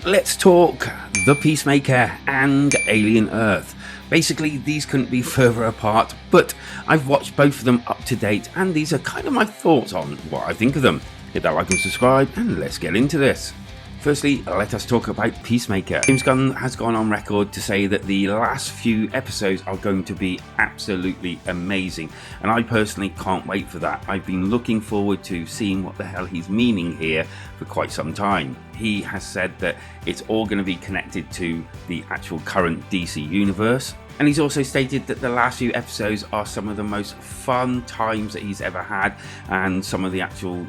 Let's talk The Peacemaker and Alien Earth. Basically, these couldn't be further apart, but I've watched both of them up to date, and these are kind of my thoughts on what I think of them. Hit that like and subscribe, and let's get into this. Firstly, let us talk about Peacemaker. James Gunn has gone on record to say that the last few episodes are going to be absolutely amazing, and I personally can't wait for that. I've been looking forward to seeing what the hell he's meaning here for quite some time. He has said that it's all going to be connected to the actual current DC universe, and he's also stated that the last few episodes are some of the most fun times that he's ever had, and some of the actual,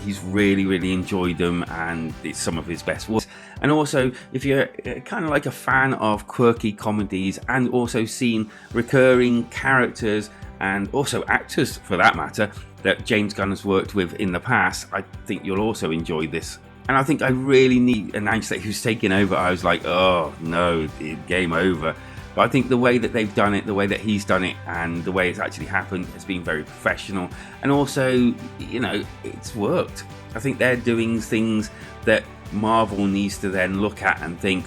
he's really enjoyed them, and it's some of his best work. And also, if you're kind of like a fan of quirky comedies and also seen recurring characters and also actors for that matter that James Gunn has worked with in the past, I think you'll also enjoy this. And I think I really need to announce that who's taking over. I was like, oh no, game over. But I think the way that they've done it, the way that he's done it, and the way it's actually happened has been very professional. And also, it's worked. I think they're doing things that Marvel needs to then look at and think,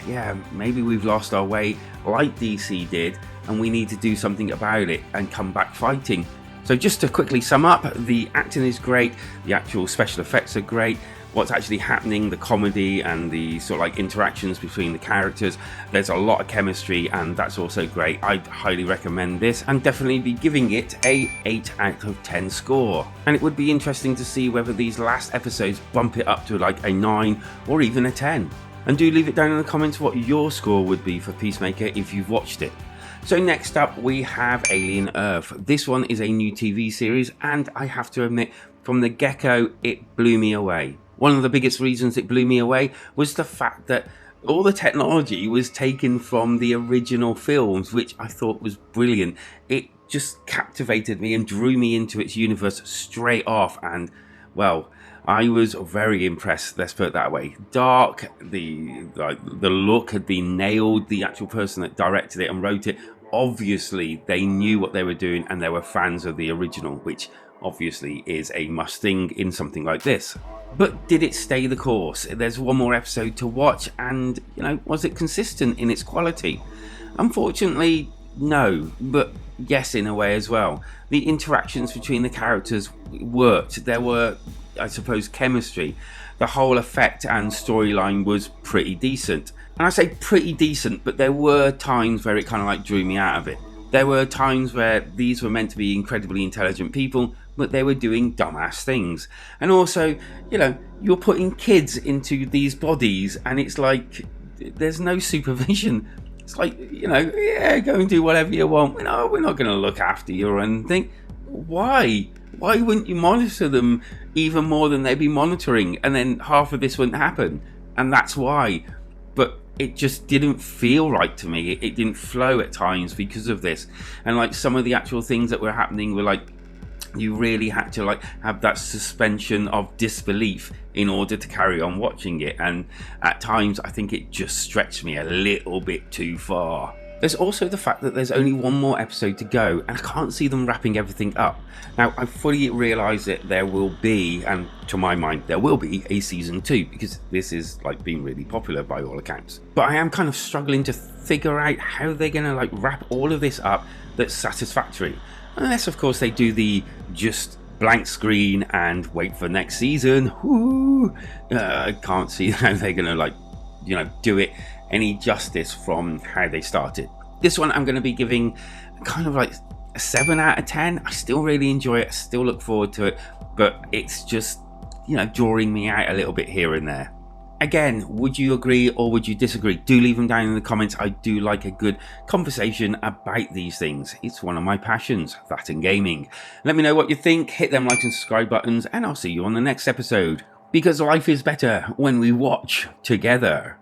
yeah, maybe we've lost our way like DC did, and we need to do something about it and come back fighting. So just to quickly sum up, the acting is great, the actual special effects are great. What's actually happening, the comedy and the sort of like interactions between the characters, there's a lot of chemistry, and that's also great. I'd highly recommend this and definitely be giving it a 8 out of 10 score. And it would be interesting to see whether these last episodes bump it up to like a 9 or even a 10. And do leave it down in the comments what your score would be for Peacemaker if you've watched it. So next up we have Alien Earth. This one is a new TV series, and I have to admit, from the get-go it blew me away. One of the biggest reasons it blew me away was the fact that all the technology was taken from the original films, which I thought was brilliant. It just captivated me and drew me into its universe straight off, and well, I was very impressed, let's put it that way. Dark, the look had been nailed, the actual person that directed it and wrote it, obviously they knew what they were doing and they were fans of the original, which obviously is a must thing in something like this. But did it stay the course? There's one more episode to watch, and was it consistent in its quality? Unfortunately, no, but yes in a way as well. The interactions between the characters worked. There were, I suppose, chemistry. The whole effect and storyline was pretty decent. And I say pretty decent, but there were times where it kind of like drew me out of it. There were times where these were meant to be incredibly intelligent people, but they were doing dumbass things. And also, you're putting kids into these bodies, and it's like, there's no supervision. It's like, yeah, go and do whatever you want. We're not going to look after you or anything. Why? Why wouldn't you monitor them even more than they'd be monitoring? And then half of this wouldn't happen. And that's why. But it just didn't feel right to me. It didn't flow at times because of this. And like some of the actual things that were happening were like, you really had to like have that suspension of disbelief in order to carry on watching it. And at times I think it just stretched me a little bit too far. There's also the fact that there's only one more episode to go, and I can't see them wrapping everything up. Now, I fully realise that there will be, and to my mind, there will be a season 2, because this is like being really popular by all accounts. But I am kind of struggling to figure out how they're going to like wrap all of this up that's satisfactory. Unless, of course, they do the just blank screen and wait for next season. I can't see how they're going to do it any justice from how they started. This one I'm going to be giving kind of like a 7 out of 10. I still really enjoy it. I still look forward to it, but it's just, drawing me out a little bit here and there. Again, would you agree or would you disagree? Do leave them down in the comments. I do like a good conversation about these things. It's one of my passions, that and gaming. Let me know what you think. Hit them like and subscribe buttons, and I'll see you on the next episode. Because life is better when we watch together.